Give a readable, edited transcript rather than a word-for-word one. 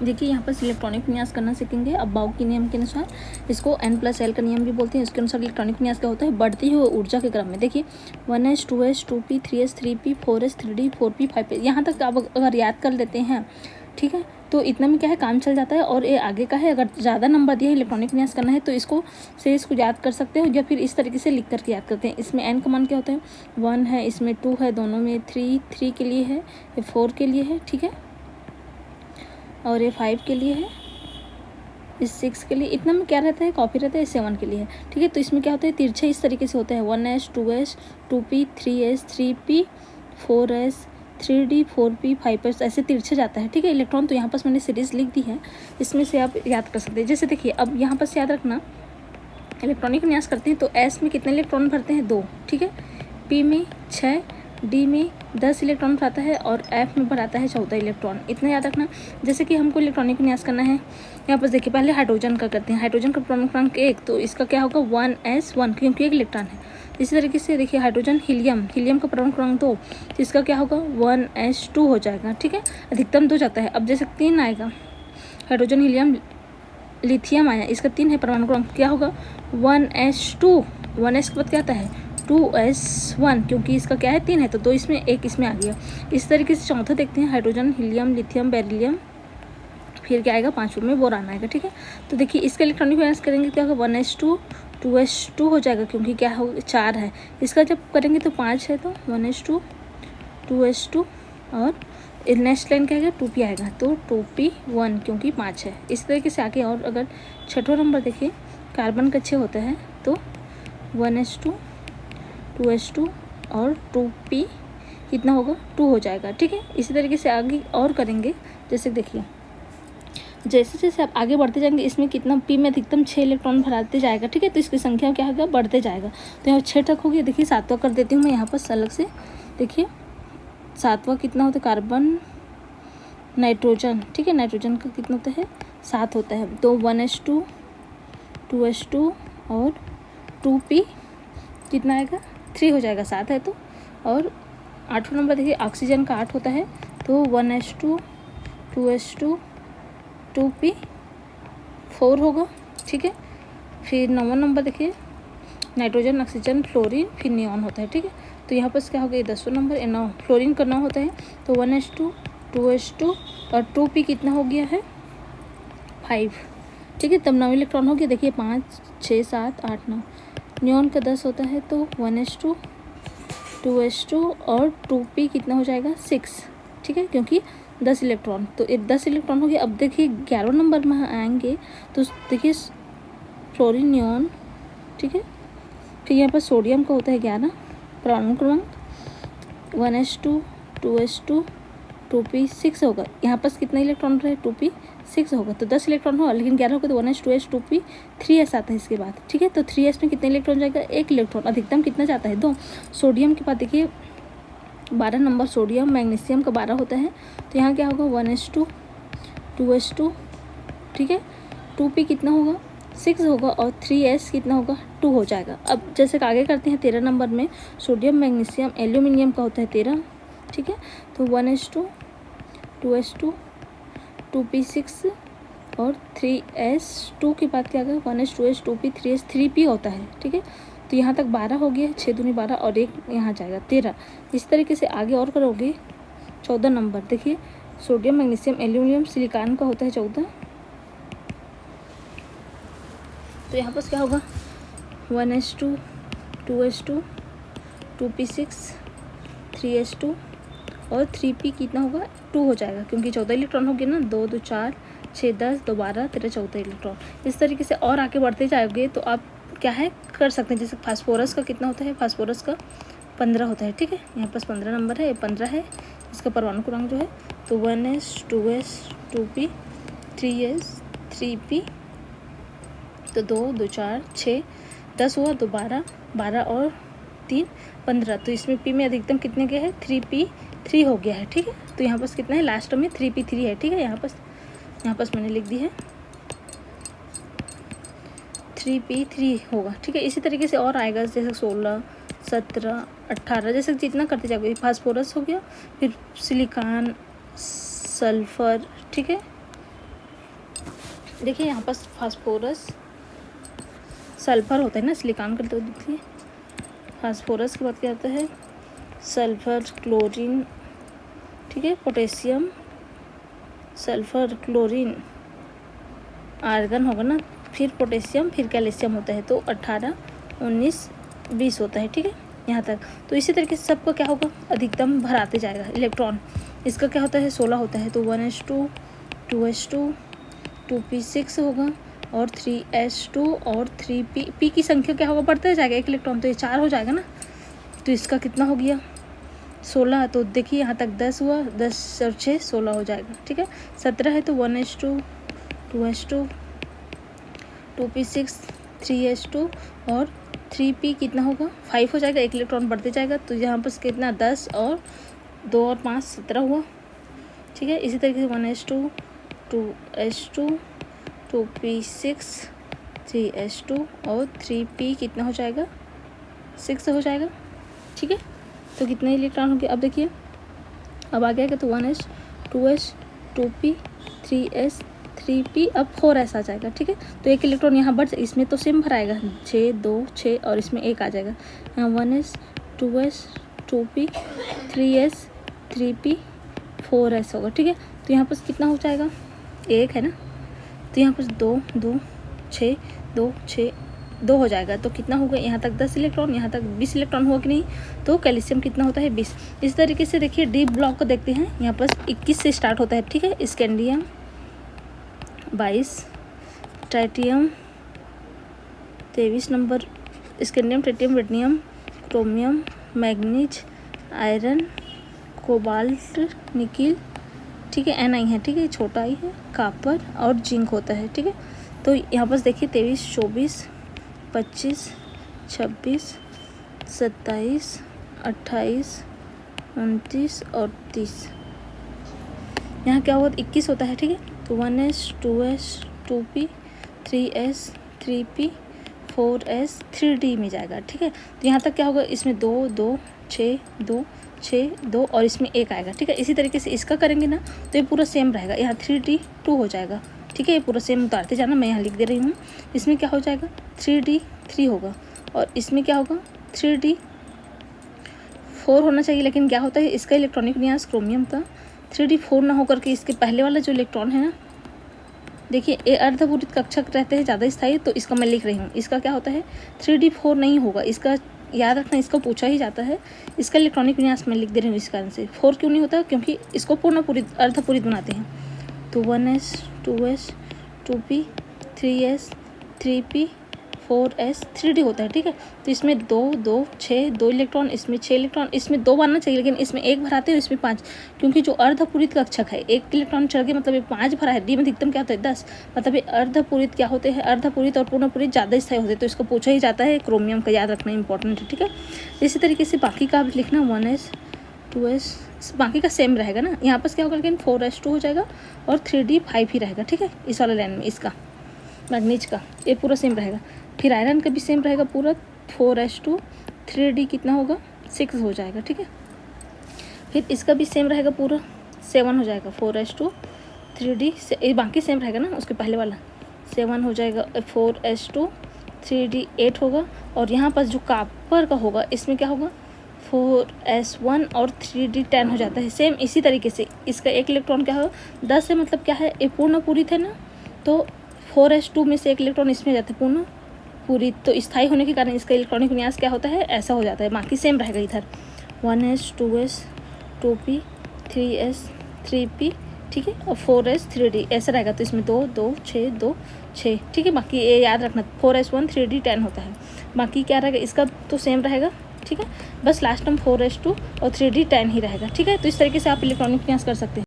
देखिए यहाँ पर इलेक्ट्रॉनिक विन्यास करना सीखेंगे। अब बाउ के नियम के अनुसार इसको n+l का नियम भी बोलते हैं। इसके अनुसार इलेक्ट्रॉनिक विन्यास क्या होता है, बढ़ती हुई ऊर्जा के क्रम में। देखिए 1s 2s 2p 3s 3p 4s 3d 4p 5p, यहाँ तक आप अगर याद कर लेते हैं, ठीक है, तो इतना में क्या है, काम चल जाता है। और ये आगे का है, अगर ज़्यादा नंबर दिया है इलेक्ट्रॉनिक विन्यास करना है तो इसको याद कर सकते हो, या फिर इस तरीके से लिख करके याद करते हैं। इसमें n का मान क्या होता है, 1 है, इसमें 2 है, दोनों में 3 के लिए है, ये 4 के लिए है, ठीक है, और ये 5 के लिए है, इस 6 के लिए। इतना में क्या रहता है, कॉपी रहता है, 7 के लिए है, ठीक है। तो इसमें क्या होता है, तिरछे इस तरीके से होता है, 1s 2s 2p 3s 3p 4s 3d 4p 5s, ऐसे तिरछे जाता है, ठीक है, इलेक्ट्रॉन। तो यहाँ पर मैंने सीरीज़ लिख दी है, इसमें से आप याद कर सकते हैं। जैसे देखिए अब यहाँ पर याद रखना, इलेक्ट्रॉनिक विन्यास करते हैं तो s में कितने इलेक्ट्रॉन भरते हैं, 2, ठीक है, p में 6, डी में 10 इलेक्ट्रॉन भराता है और एफ में भराता है 14 इलेक्ट्रॉन। इतना याद रखना। जैसे कि हमको इलेक्ट्रॉनिक विन्यास करना है, यहाँ पर देखिए पहले हाइड्रोजन का करते हैं। हाइड्रोजन का परमाणु क्रमांक 1, तो इसका क्या होगा 1s1, क्योंकि एक इलेक्ट्रॉन है। इसी तरीके से देखिए हाइड्रोजन हीलियम का परमाणु क्रमांक 2, तो इसका क्या होगा 1s2 हो जाएगा, ठीक है, अधिकतम 2 जाता है। अब जैसे 3 आएगा, हाइड्रोजन हीलियम लिथियम आया, इसका 3 है, परमाणु क्रमांक क्या होगा 1s2, 1s के बाद क्या आता है 2s1, क्योंकि इसका क्या है 3 है, तो 2 इसमें 1 इसमें आ गया। इस तरीके से चौथा देखते हैं, हाइड्रोजन हीलियम लिथियम बेरिलियम, फिर क्या आएगा 5वें में बोरान आएगा, ठीक है। तो देखिए इसका इलेक्ट्रॉनिक विन्यास करेंगे क्या होगा 1s2 2s2 हो जाएगा, क्योंकि क्या हो 4 है। इसका जब करेंगे तो 5 है, तो 1s2 2s2 और नेक्स्ट लाइन क्या आएगा 2p आएगा, तो 2p1, क्योंकि 5 है। इस तरीके से आगे। और अगर छठवां नंबर देखिए, कार्बन का 6 होता है, तो 1s2 2s2 और 2p कितना होगा 2 हो जाएगा, ठीक है। इसी तरीके से आगे और करेंगे। जैसे देखिए जैसे जैसे आप आगे बढ़ते जाएंगे, इसमें कितना p में अधिकतम 6 इलेक्ट्रॉन भराते जाएगा, ठीक है, तो इसकी संख्या क्या होगा बढ़ते जाएगा। तो यहाँ 6 तक होगी। देखिए 7वां कर देती हूँ मैं यहाँ पर अलग से। देखिए 7वां कितना होता है, कार्बन नाइट्रोजन, ठीक है, नाइट्रोजन का कितना होता है 7 होता है, तो 1s2 2s2 और 2p कितना आएगा 3 हो जाएगा, 7 है तो। और 8वां नंबर देखिए ऑक्सीजन का 8 होता है, तो 1s2 2s2 2p 4 होगा, ठीक है। फिर 9वां नंबर देखिए नाइट्रोजन ऑक्सीजन फ्लोरीन फिर नियॉन होता है, ठीक है। तो यहाँ पर क्या हो गया 10वां नंबर 9, फ्लोरीन का 9 होता है, तो 1s2 2s2 और 2p कितना हो गया है 5, ठीक है, तब 9 इलेक्ट्रॉन हो गया। देखिए 5 6 7 8 9, नियॉन का 10 होता है, तो 1s2 2s2 और 2p कितना हो जाएगा 6, ठीक है, क्योंकि 10 इलेक्ट्रॉन, तो 10 इलेक्ट्रॉन हो गया। अब देखिए 11वें नंबर में आएंगे, तो देखिए फ्लोरीन नियॉन, ठीक है, फिर यहाँ पर सोडियम का होता है 11 परमाणु क्रमांक, 1s2 2s2 2p 6 होगा। यहाँ पर कितना इलेक्ट्रॉन रहे 2p 6 होगा, तो 10 इलेक्ट्रॉन होगा, लेकिन 11 होगा तो 1s 2s 2p 3s आता है इसके बाद, ठीक है। तो 3s में कितने इलेक्ट्रॉन जाएगा 1 इलेक्ट्रॉन, अधिकतम कितना जाता है 2। सोडियम के बाद देखिए 12 नंबर सोडियम, मैग्नीशियम का 12 होता है, तो यहाँ क्या होगा 1s2 2s2, ठीक है, 2p कितना होगा 6 होगा और 3s कितना होगा 2 हो जाएगा। अब जैसे आगे करते हैं 13 नंबर में सोडियम मैग्नीशियम एल्यूमिनियम का होता है 13, ठीक है, तो 1s2 2s2 2p 6 और 3s 2 के बाद क्या होगा 1s 2s 2p 3s 3p होता है, ठीक है। तो यहाँ तक 12 हो गया, 6 दूनी 12 और 1 यहाँ जाएगा 13। इस तरीके से आगे और करोगे। 14 नंबर देखिए सोडियम मैग्नीशियम एल्यूमिनियम सिलिकॉन का होता है 14, तो यहाँ पर क्या होगा 1s2 2s2 2p 6 3s2 और 3p कितना होगा 2 हो जाएगा, क्योंकि 14 इलेक्ट्रॉन हो गए ना, 2 2 4 6 10 2 12 13 14 इलेक्ट्रॉन। इस तरीके से और आगे बढ़ते जाओगे तो आप क्या है कर सकते हैं। जैसे फास्फोरस का कितना होता है, फास्फोरस का 15 होता है, ठीक है, यहाँ पास 15 नंबर है, ये 15 है, इसका परमाणु क्रमांक जो है, तो 1s 2s 2p 3s 3p, तो 2 2 4 6 10 हुआ, तो 12 12 और 3 15, तो इसमें p में अधिकतम कितने के है 3p 3 हो गया है, ठीक है। तो यहाँ पास कितना है लास्ट में 3p 3 है, ठीक है, यहाँ पास मैंने लिख दी है 3p 3 होगा, ठीक है। इसी तरीके से और आएगा, जैसे 16 17 18 जैसे जितना करते जाओगे। फास्फोरस हो गया, फिर सिलिकॉन सल्फर, ठीक है, देखिए यहाँ पर फास्फोरस सल्फर होता है ना, सिलिकॉन करते हुए देखिए। फास्फोरस के बाद क्या आता है, सल्फर क्लोरीन, ठीक है, पोटेशियम, सल्फर क्लोरीन, आर्गन होगा ना, फिर पोटेशियम, फिर कैल्शियम होता है। तो 18, 19, 20 होता है, ठीक है, यहाँ तक। तो इसी तरीके से सबका क्या होगा, अधिकतम भराते जाएगा इलेक्ट्रॉन। इसका क्या होता है, 16 होता है। तो 1s2, 2s2, 2p6 होगा और 3s2 और 3p। p की संख्या क्या होगा, बढ़ता जाएगा एक इलेक्ट्रॉन, तो ये 4 हो जाएगा ना। तो इसका कितना हो गया, 16। तो देखिए यहाँ तक 10 हुआ, 10 और 6 16 हो जाएगा, ठीक है। 17 है तो 1s2, 2s2, 2p6, 3s2 और 3p कितना होगा, 5 हो जाएगा, एक इलेक्ट्रॉन बढ़ते जाएगा। तो यहाँ पर कितना, 10 और 2 और 5 17 हुआ, ठीक है। इसी तरीके से 1s2, 2s2, 2p6, 3s2 और 3p कितना हो जाएगा, 6 हो जाएगा, ठीक है। तो कितने इलेक्ट्रॉन हो गए, अब देखिए अब आ गया तो 1s, 2s, 2p, 3s, 3p, अब 4s आ जाएगा, ठीक है। तो एक इलेक्ट्रॉन यहाँ बढ़, इसमें तो सेम भराएगा, 6, 2, 6 और इसमें 1 आ जाएगा। यहाँ 1s, 2s, 2p, 3s, 3p, 4s होगा, ठीक है। तो यहाँ पर कितना हो जाएगा, 1 है ना, तो यहाँ पर 2, 2, 6, 2, 6, 2 हो जाएगा। तो कितना होगा, यहाँ तक 10 इलेक्ट्रॉन, यहाँ तक 20 इलेक्ट्रॉन हुआ कि नहीं। तो कैल्शियम कितना होता है, 20। इस तरीके से देखिए डी ब्लॉक को देखते हैं, यहाँ पर 21 से स्टार्ट होता है, ठीक है। Scandium 22, tritium 23 number, scandium, tritium, radium, chromium, manganese, iron, cobalt, nickel, ठीक है, Ni है, ठीक है, छोटा ही है, कापर और जिंक होता है, ठीक है। तो यहाँ पर देखिए 23, 24, 25, 26, 27, 28, 29 और 30। यहाँ क्या होगा, 21 होता है, ठीक है। तो 1s, 2s, 2p, 3s, 3p, 4s, 3d में जाएगा, ठीक है। तो यहाँ तक क्या होगा, इसमें 2, 2, 6, 2, 6, 2 और इसमें 1 आएगा, ठीक है। इसी तरीके से इसका करेंगे ना तो ये पूरा सेम रहेगा, यहाँ 3d 2 हो जाएगा, ठीक है। ये पूरा सेम उतारते जाना, मैं यहाँ लिख दे रही हूँ। इसमें क्या हो जाएगा, 3d 3 होगा और इसमें क्या होगा, 3d 4 होना चाहिए। लेकिन क्या होता है, इसका इलेक्ट्रॉनिक विन्यास क्रोमियम का 3d 4 ना होकर के इसके पहले वाला जो इलेक्ट्रॉन है ना, देखिए ये अर्धपूरित कक्षक रहते हैं ज़्यादा स्थायी, तो इसका मैं लिख रही हूँ। इसका क्या होता है, 3d 4 नहीं होगा, इसका याद रखना, इसको पूछा ही जाता है। इसका इलेक्ट्रॉनिक विन्यास मैं लिख दे रही हूँ इस कारण से। 4 क्यों नहीं होता, क्योंकि इसको पूर्णपूरित अर्धपूरित बनाते हैं। तो 1s, 2s, 2p, 3s, 3p, 4s, 3d होता है, ठीक है। तो इसमें 2, 2, 6, 2 इलेक्ट्रॉन, इसमें 6 इलेक्ट्रॉन, इसमें 2 बनना चाहिए, लेकिन इसमें 1 भराते हैं और इसमें 5, क्योंकि जो अर्धपूरित कक्षक है 1 इलेक्ट्रॉन चढ़ गया, मतलब ये 5 भरा है। डी में अधिकतम क्या होता है, 10, मतलब ये अर्धपूरित क्या होते हैं, अर्धपूरित और पूर्णपूरित ज़्यादा स्थायी होते हैं। तो इसको पूछा ही जाता है, क्रोमियम का याद रखना इंपॉर्टेंट है, ठीक है। इसी तरीके से बाकी का आप लिखना, 1s, 2s, बाकी का सेम रहेगा ना। यहाँ पर क्या होगा, लेकिन 4s2 हो जाएगा और 3d 5 ही रहेगा, ठीक है। इस वाले लाइन में इसका मैग्नीज का ये पूरा सेम रहेगा। फिर आयरन का भी सेम रहेगा पूरा, 4s2, 3d कितना होगा, 6 हो जाएगा, ठीक है। फिर इसका भी सेम रहेगा पूरा, 7 हो जाएगा, 4s2, 3d ये बाकी सेम रहेगा ना, उसके पहले वाला 7 हो जाएगा, 4s2, 3d 8 होगा। और यहाँ पर जो कापर का होगा, इसमें क्या होगा, 4s1 और 3d 10 हो जाता है। सेम इसी तरीके से इसका एक इलेक्ट्रॉन क्या होगा, 10 है, मतलब क्या है, ये पूर्ण पूरित है ना, तो 4s2 में से एक इलेक्ट्रॉन इसमें जाता है पूर्ण पूरित, तो स्थायी होने के कारण इसका इलेक्ट्रॉनिक विन्यास क्या होता है, ऐसा हो जाता है। बाकी सेम रहेगा इधर, 1s, 2s, 2p, 3s, 3p, ठीक है, और 4s, 3d ऐसा रहेगा। तो इसमें 2, 2, 6, 2, 6, ठीक है। बाकी ये याद रखना, 4s1, 3d 10 होता है। बाकी क्या रहेगा, इसका तो सेम रहेगा, ठीक है। बस लास्ट में 4s2 और 3d 10 ही रहेगा, ठीक है। तो इस तरीके से आप इलेक्ट्रॉनिक विन्यास कर सकते हैं।